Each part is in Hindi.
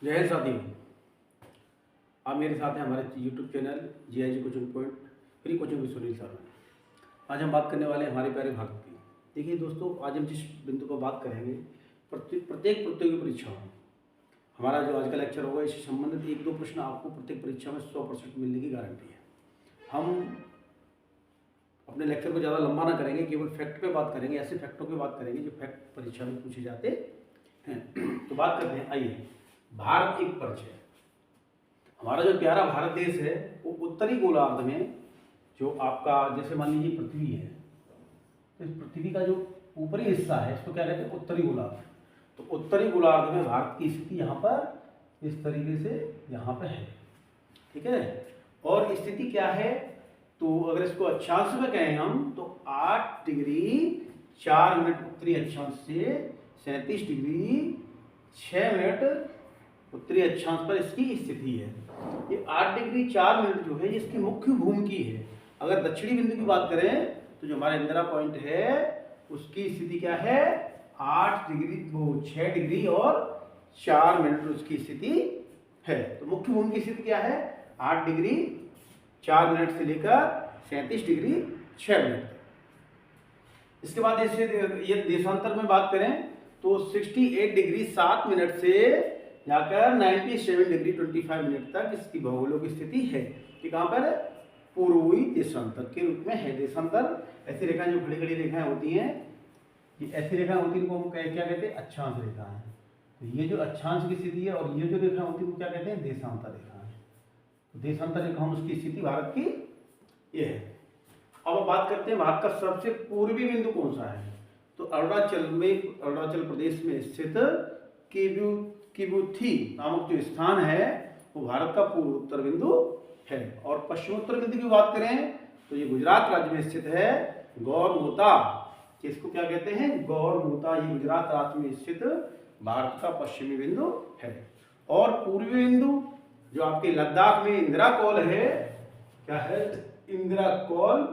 जय हिंद साथियों। आप मेरे साथ हैं हमारे YouTube channel GIG coaching point free coaching with Sunil sir में। आज हम बात करने वाले हैं हमारे प्यारे भारत की। देखिए दोस्तों, आज हम जिस बिंदु पर बात करेंगे प्रत्येक प्रतियोगी परीक्षा में हमारा जो आज का लेक्चर होगा इससे संबंधित एक दो प्रश्न आपको प्रत्येक परीक्षा में 100% मिलने की गारंटी है। हम अपने लेक्चर को ज़्यादा लंबा ना करेंगे, केवल फैक्ट पे बात करेंगे, ऐसे फैक्टों पे बात करेंगे जो फैक्ट परीक्षा में पूछे जाते हैं। तो बात करते हैं, आइए। भारत एक परिचय। हमारा जो प्यारा भारत देश है वो उत्तरी गोलार्ध में, जो आपका जैसे मान लीजिए पृथ्वी है, तो इस पृथ्वी का जो ऊपरी हिस्सा है इसको क्या कहते हैं, उत्तरी गोलार्ध। तो उत्तरी गोलार्ध में भारत की स्थिति यहाँ पर इस तरीके से यहाँ पे है, ठीक है। और स्थिति क्या है, तो अगर इसको अक्षांश में कहें हम तो 8 डिग्री 4 मिनट उत्तरी अक्षांश से 37 डिग्री 6 मिनट उत्तरी अक्षांश पर इसकी स्थिति है। ये 8 डिग्री 4 मिनट जो है इसकी मुख्य भूमि है। अगर दक्षिणी बिंदु की बात करें तो जो हमारा इंदिरा पॉइंट है उसकी स्थिति क्या है, 8 डिग्री 6 डिग्री और 4 मिनट उसकी स्थिति है। तो मुख्य भूमि की स्थिति क्या है, 8 डिग्री 4 मिनट से लेकर 37 डिग्री 6 मिनट तक। इसके बाद ये देशांतर में बात करें तो 68 डिग्री 7 मिनट से जाकर 97 डिग्री 25 मिनट तक इसकी भौगोलिक स्थिति है कि कहाँ पर पूर्वी देशांतर के रूप में है। देशांतर ऐसी रेखाएं जो खड़ी खड़ी रेखाएं होती हैं, ये ऐसी रेखाएं होती हैं इनको हम क्या कहते हैं, अक्षांश रेखाएं। तो ये जो अक्षांश की स्थिति है और ये जो रेखा होती है वो क्या कहते हैं, देशांतर रेखाएं। तो देशांतर रेखा हम उसकी स्थिति भारत की ये है। अब बात करते हैं भारत का सबसे पूर्वी बिंदु कौन सा है, तो अरुणाचल प्रदेश में स्थित किबुथी नामक जो स्थान है वो भारत का पूर्व उत्तर बिंदु है। और पश्चिमोत्तर बिंदु की बात करें तो ये गुजरात राज्य में स्थित है, गौरमोता, जिसको क्या कहते हैं, गौरमोता। ये गुजरात राज्य में स्थित भारत का पश्चिमी बिंदु है। और पूर्वी बिंदु जो आपके लद्दाख में इंदिरा कॉल है, क्या है, इंदिरा कॉल,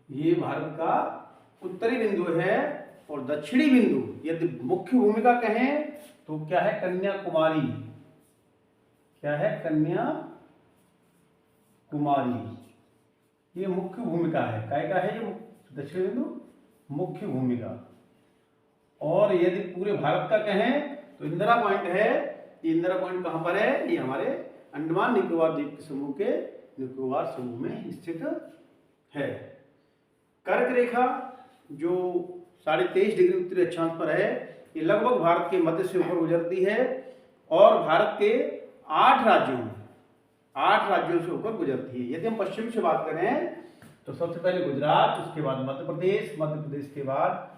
ये भारत का उत्तरी बिंदु है। और दक्षिणी बिंदु यदि मुख्य भूमिका कहें तो क्या है, कन्याकुमारी। क्या है, कन्याकुमारी, ये मुख्य भूमिका है। काय का है ये दक्षिणी बिंदु, मुख्य भूमिका। और यदि पूरे भारत का कहें तो इंदिरा पॉइंट है। ये इंदिरा पॉइंट कहां पर है, ये हमारे अंडमान निकोबार द्वीप समूह के निकोबार समूह में स्थित है। कर्क रेखा जो 23.5 डिग्री उत्तरी अक्षांश पर है, ये लगभग भारत के मध्य से ऊपर गुजरती है और भारत के 8 राज्यों से होकर गुजरती है। यदि हम पश्चिम से बात करें तो सबसे पहले गुजरात, उसके बाद मध्य प्रदेश के बाद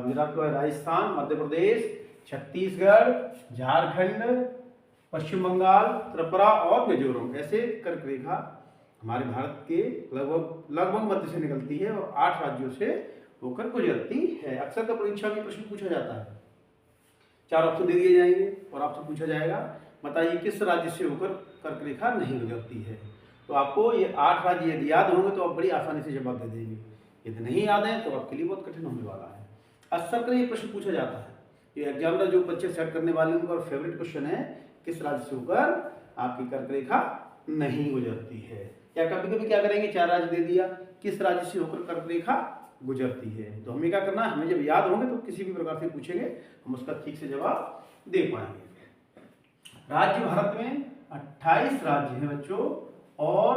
गुजरात के बाद राजस्थान, मध्य प्रदेश, छत्तीसगढ़, झारखंड, पश्चिम बंगाल, त्रिपुरा और मिजोरम। ऐसे कर्क रेखा हमारे भारत के लगभग मध्य से निकलती है और 8 राज्यों से होकर गुजरती है। अक्सर का परीक्षा में प्रश्न पूछा जाता है, 4 ऑप्शन दे दिए जाएंगे और आपसे पूछा जाएगा बताइए किस राज्य से होकर कर्क रेखा नहीं गुजरती है। तो आपको ये 8 राज्य यदि याद होंगे तो आप बड़ी आसानी से जवाब दे देंगे। यदि नहीं याद है तो आपके लिए बहुत कठिन होने वाला है। अक्सर का ये प्रश्न पूछा जाता है, ये एग्जामिनर जो बच्चे सेट करने वाले उनका फेवरेट क्वेश्चन है, किस राज्य से होकर आपकी कर्क रेखा नहीं गुजरती है। या कभी कभी क्या करेंगे, 4 राज्य दे दिया, किस राज्य से होकर कर्क रेखा गुजरती है। तो हमें क्या करना है, हमें जब याद होंगे तो किसी भी प्रकार से पूछेंगे हम उसका ठीक से जवाब दे पाएंगे। राज्य भारत में 28 राज्य हैं बच्चों, और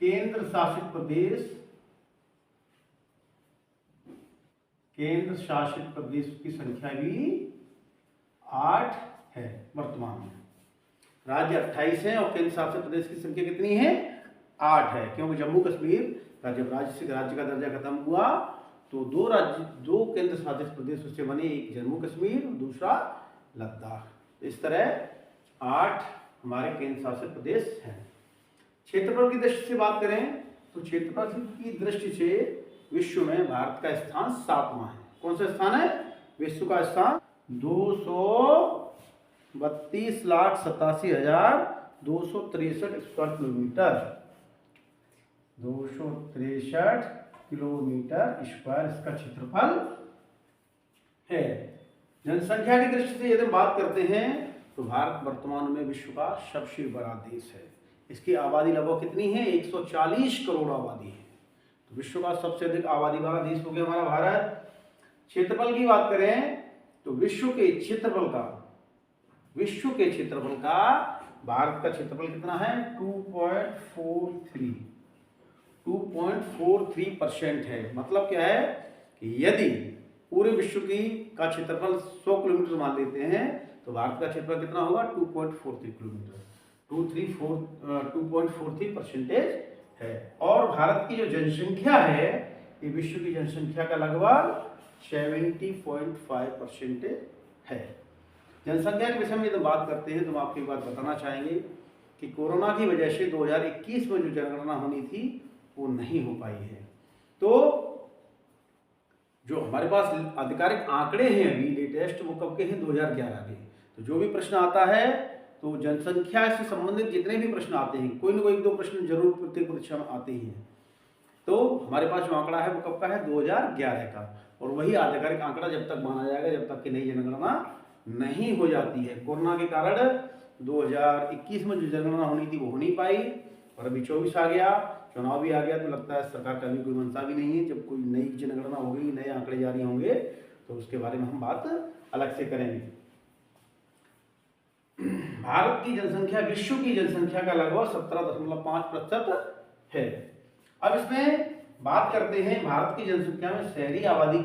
केंद्र शासित प्रदेश की संख्या भी 8 है वर्तमान में। राज्य 28 है और केंद्र शासित प्रदेश की संख्या कितनी है, 8 है। क्योंकि जम्मू कश्मीर का जब राज्य का दर्जा खत्म हुआ तो 2 केंद्र शासित प्रदेश उससे बने, एक जम्मू कश्मीर और दूसरा लद्दाख। इस तरह 8 हमारे केंद्र शासित प्रदेश हैं। क्षेत्रफल की दृष्टि से बात करें तो क्षेत्रफल की दृष्टि से विश्व में भारत का स्थान 7वां है। कौन सा स्थान है, विश्व का स्थान 232,87,263 स्क्वायर किलोमीटर, 263 किलोमीटर स्क्वायर इसका क्षेत्रफल है। जनसंख्या की दृष्टि से यदि हम बात करते हैं तो भारत वर्तमान में विश्व का सबसे बड़ा देश है। इसकी आबादी लगभग कितनी है? 140 करोड़ आबादी है। तो विश्व का सबसे अधिक आबादी वाला देश हो गया हमारा भारत। क्षेत्रफल की बात करें तो विश्व के क्षेत्रफल का भारत का क्षेत्रफल कितना है? 2.43% है। मतलब क्या है कि यदि पूरे विश्व का क्षेत्रफल 100 किलोमीटर मान लेते हैं तो भारत का क्षेत्रफल कितना होगा? 2.43 किलोमीटर, 2.43% है। और भारत की जो जनसंख्या है ये विश्व की जनसंख्या का लगभग 70.5% है। जनसंख्या के विषय में जब बात करते हैं तो हम आपको एक बात बताना चाहेंगे कि कोरोना की वजह से 2021 में जो जनगणना होनी थी वो नहीं हो पाई है। तो जो हमारे पास आधिकारिक आंकड़े हैं अभी लेटेस्ट वो कब के हैं? 2011 के। तो जो भी प्रश्न आता है तो जनसंख्या से संबंधित जितने भी प्रश्न आते हैं, कोई ना कोई 1-2 प्रश्न जरूर प्रत्येक परीक्षा में आते ही हैं। तो हमारे पास जो आंकड़ा है वो कब का है? 2011 का। और वही आधिकारिक आंकड़ा जब तक माना जाएगा जब तक कि नई जनगणना नहीं हो जाती है। कोरोना के कारण 2021 में जो जनगणना होनी थी वो हो नहीं पाई और अभी 24 आ गया, चुनाव भी आ गया, तो लगता है सरकार का भी कोई मंशा भी नहीं है। जब कोई नई जनगणना होगी, नए आंकड़े जारी होंगे तो उसके बारे में हम बात अलग से करेंगे। भारत की जनसंख्या विश्व की जनसंख्या का लगभग 17.5% है। अब इसमें बात करते हैं भारत की जनसंख्या में शहरी आबादी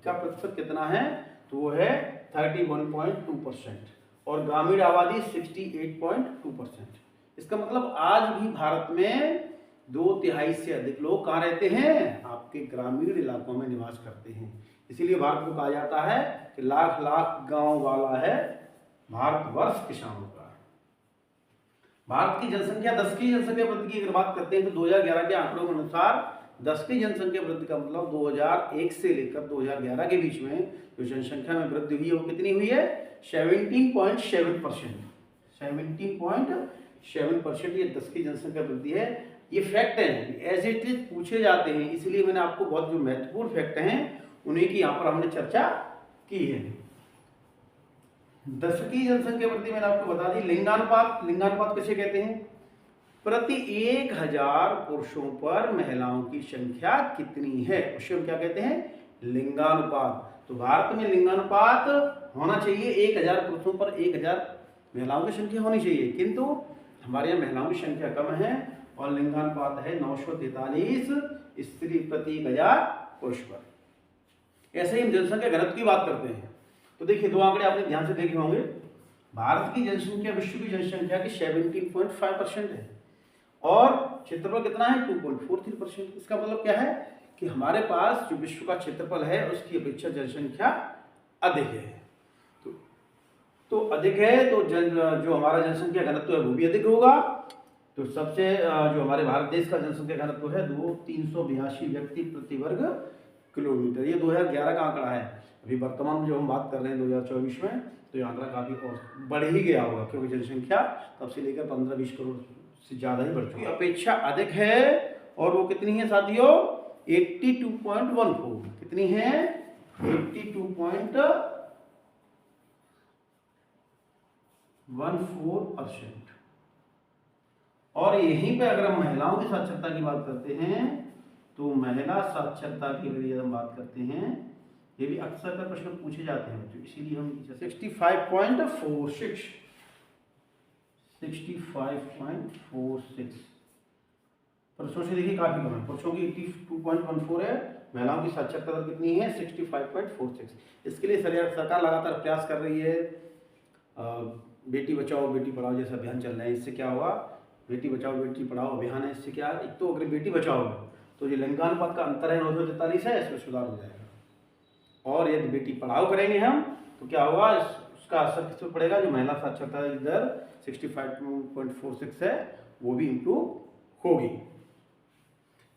का प्रतिशत कितना है? तो वो है 31.2% और ग्रामीण आबादी 68.2%। इसका मतलब आज भी भारत में 2/3 से अधिक लोग कहाँ रहते हैं? आपके ग्रामीण इलाकों में निवास करते हैं। इसीलिए भारत को कहा जाता है कि लाख लाख गांव वाला है भारतवर्ष किसानों का। भारत की जनसंख्या 10 की जनसंख्या वृद्धि की अगर बात करते हैं तो 2011 के आंकड़ों के अनुसार 10 की जनसंख्या वृद्धि का मतलब 2001 से लेकर 2011 के बीच में जो जनसंख्या में वृद्धि हुई है वो कितनी हुई है? 17.7%। 17.7% ये 10 की जनसंख्या वृद्धि है। ये फैक्ट है, एज इट इज पूछे जाते हैं, इसलिए मैंने आपको बहुत जो महत्वपूर्ण फैक्ट हैं उन्हीं की यहाँ पर हमने चर्चा की है। 10 की जनसंख्या वृद्धि मैंने आपको बता दी। लिंगानुपात, लिंगानुपात किसे कहते हैं? प्रति 1000 पुरुषों पर महिलाओं की संख्या कितनी है, उसे हम क्या कहते हैं? लिंगानुपात। तो भारत में लिंगानुपात होना चाहिए 1000 पुरुषों पर 1000 महिलाओं की संख्या होनी चाहिए, किंतु हमारे यहाँ महिलाओं की संख्या कम है और लिंगानुपात है 943 स्त्री प्रति 1000 पुरुष पर। ऐसे ही हम जनसंख्या घनत्व की बात करते हैं तो देखिए 2 आंकड़े आपने ध्यान से देखे होंगे। भारत की जनसंख्या विश्व की जनसंख्या की 17.5% है और क्षेत्रफल कितना है? 2.43%। इसका मतलब क्या है कि हमारे पास जो विश्व का क्षेत्रफल है उसकी अपेक्षा जनसंख्या अधिक है। तो अधिक है तो जो हमारा जनसंख्या घनत्व है वो भी अधिक होगा। तो सबसे जो हमारे भारत देश का जनसंख्या घनत्व है 382 व्यक्ति प्रति वर्ग किलोमीटर। ये 2011 का आंकड़ा है। अभी वर्तमान में जो हम बात कर रहे हैं 2024 में तो ये आंकड़ा काफी और बढ़ ही गया होगा क्योंकि जनसंख्या तब से लेकर 15-20 करोड़ से ज्यादा ही बढ़ चुकी है। अपेक्षा अधिक है और वो कितनी है साथियों? 82.14। कितनी है? 82.14%। और यहीं पे अगर हम महिलाओं की साक्षरता की बात करते हैं तो महिला साक्षरता की यदि हम बात करते हैं, ये भी अक्सर का प्रश्न पूछे जाते हैं तो इसीलिए हम 65.46 पुरुषों से देखिए काफी कम है। पुरुषों की 82.14 है, महिलाओं की साक्षरता दर कितनी है? 65.46। इसके लिए सरकार लगातार प्रयास कर रही है। बेटी बचाओ बेटी पढ़ाओ जैसा अभियान चल रहा है। इससे क्या होगा? बेटी बचाओ बेटी पढ़ाओ अभियान है, इससे क्या, एक तो अगर बेटी बचाओगे तो जो लिंगानुपात का अंतर है 943 है, इसमें सुधार हो जाएगा। और यदि बेटी पढ़ाओ करेंगे हम तो क्या होगा? उसका असर किस पर पड़ेगा? जो महिला साक्षरता दर 65.46 है वो भी इम्प्रूव होगी।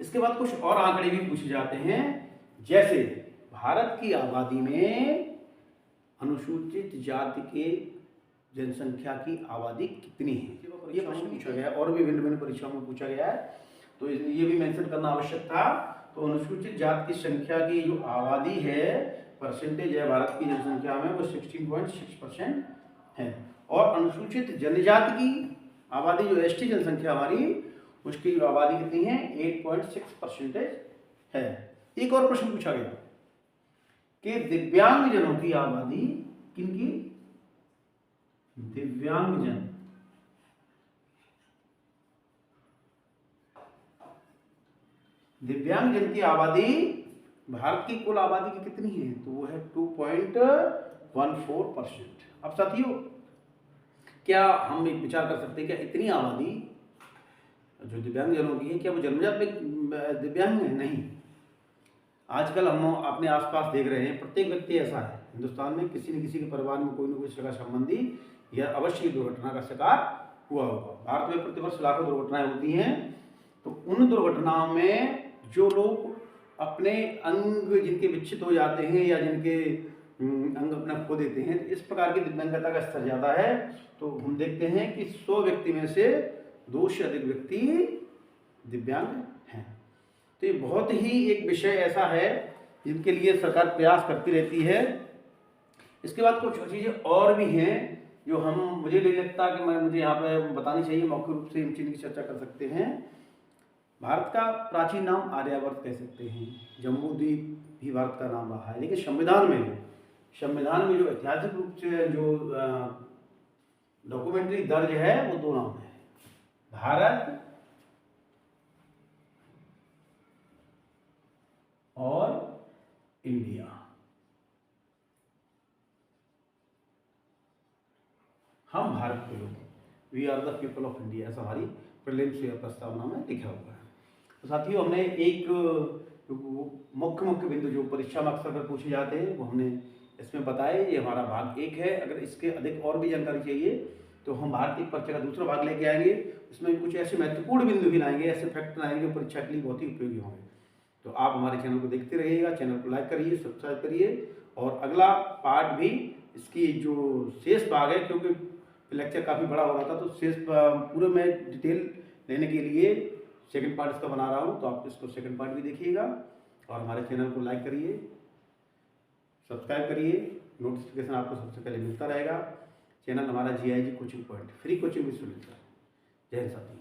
इसके बाद कुछ और आंकड़े भी पूछे जाते हैं, जैसे भारत की आबादी में अनुसूचित जाति के जनसंख्या की आबादी कितनी है? ये प्रश्न पूछा गया है और भी भिन्न परीक्षाओं में पूछा गया है तो ये भी मेंशन करना आवश्यक था। तो अनुसूचित जाति की संख्या की जो आबादी है परसेंटेज है भारत की जनसंख्या में वो 16.6% है। और अनुसूचित जनजाति की आबादी जो एसटी जनसंख्या हमारी, उसकी आबादी कितनी है 8.6% है। एक और प्रश्न पूछा गया कि दिव्यांगजनों की आबादी, किनकी, दिव्यांगजन, दिव्यांगजन की आबादी भारत की कुल आबादी की कितनी है, तो वो है 2.14%। अब साथियों, क्या हम एक विचार कर सकते हैं क्या इतनी आबादी जो दिव्यांगजनों की है, क्या वो जन्मजात में दिव्यांग है? नहीं। आजकल हम अपने आसपास देख रहे हैं, प्रत्येक व्यक्ति ऐसा है हिंदुस्तान में, किसी न किसी के परिवार में कोई न कोई सगा संबंधी या अवश्य दुर्घटना का शिकार हुआ होगा। भारत में प्रतिवर्ष लाखों दुर्घटनाएं होती हैं, तो उन दुर्घटनाओं में जो लोग अपने अंग जिनके विच्छिन्न हो जाते हैं या जिनके अंग अपना खो देते हैं, तो इस प्रकार की दिव्यांगता का स्तर ज़्यादा है। तो हम देखते हैं कि 100 व्यक्ति में से 2 से अधिक व्यक्ति दिव्यांग हैं। तो ये बहुत ही एक विषय ऐसा है जिनके लिए सरकार प्रयास करती रहती है। इसके बाद कुछ चीज़ें और भी हैं जो मुझे नहीं लगता कि मुझे यहाँ पे बतानी चाहिए, मौखिक रूप से इन चीज़ की चर्चा कर सकते हैं। भारत का प्राचीन नाम आर्यावर्त कह सकते हैं, जम्बूद्वीप भी भारत का नाम रहा है, लेकिन संविधान में जो ऐतिहासिक रूप से जो डॉक्यूमेंट्री दर्ज है वो 2 नाम है, भारत और इंडिया। हम भारत के लोग, we are the people of India, ऐसा हमारी प्रीलिम्स या प्रस्तावना में लिखा हुआ है। तो साथियों, हमने एक मुख्य बिंदु जो परीक्षा में अक्सर कर पूछे जाते हैं वो हमने इसमें बताए। ये हमारा भाग 1 है। अगर इसके अधिक और भी जानकारी चाहिए तो हम भारतीय परीक्षा का दूसरा भाग लेके आएंगे। उसमें कुछ ऐसे महत्वपूर्ण बिंदु भी लाएंगे, ऐसे फैक्ट लाएंगे जो परीक्षा के लिए बहुत ही उपयोगी होंगे। तो आप हमारे चैनल को देखते रहिएगा, चैनल को लाइक करिए, सब्सक्राइब करिए। और अगला पार्ट भी, इसकी जो शेष भाग है, क्योंकि लेक्चर काफ़ी बड़ा हो रहा था, तो शेष पूरे में डिटेल लेने के लिए सेकंड पार्ट इसका बना रहा हूँ, तो आप इसको सेकंड पार्ट भी देखिएगा। और हमारे चैनल को लाइक करिए, सब्सक्राइब करिए, नोटिफिकेशन आपको सबसे पहले मिलता रहेगा। चैनल हमारा GIG coaching point, free coaching भी सुनिए। जय हिंद साथी।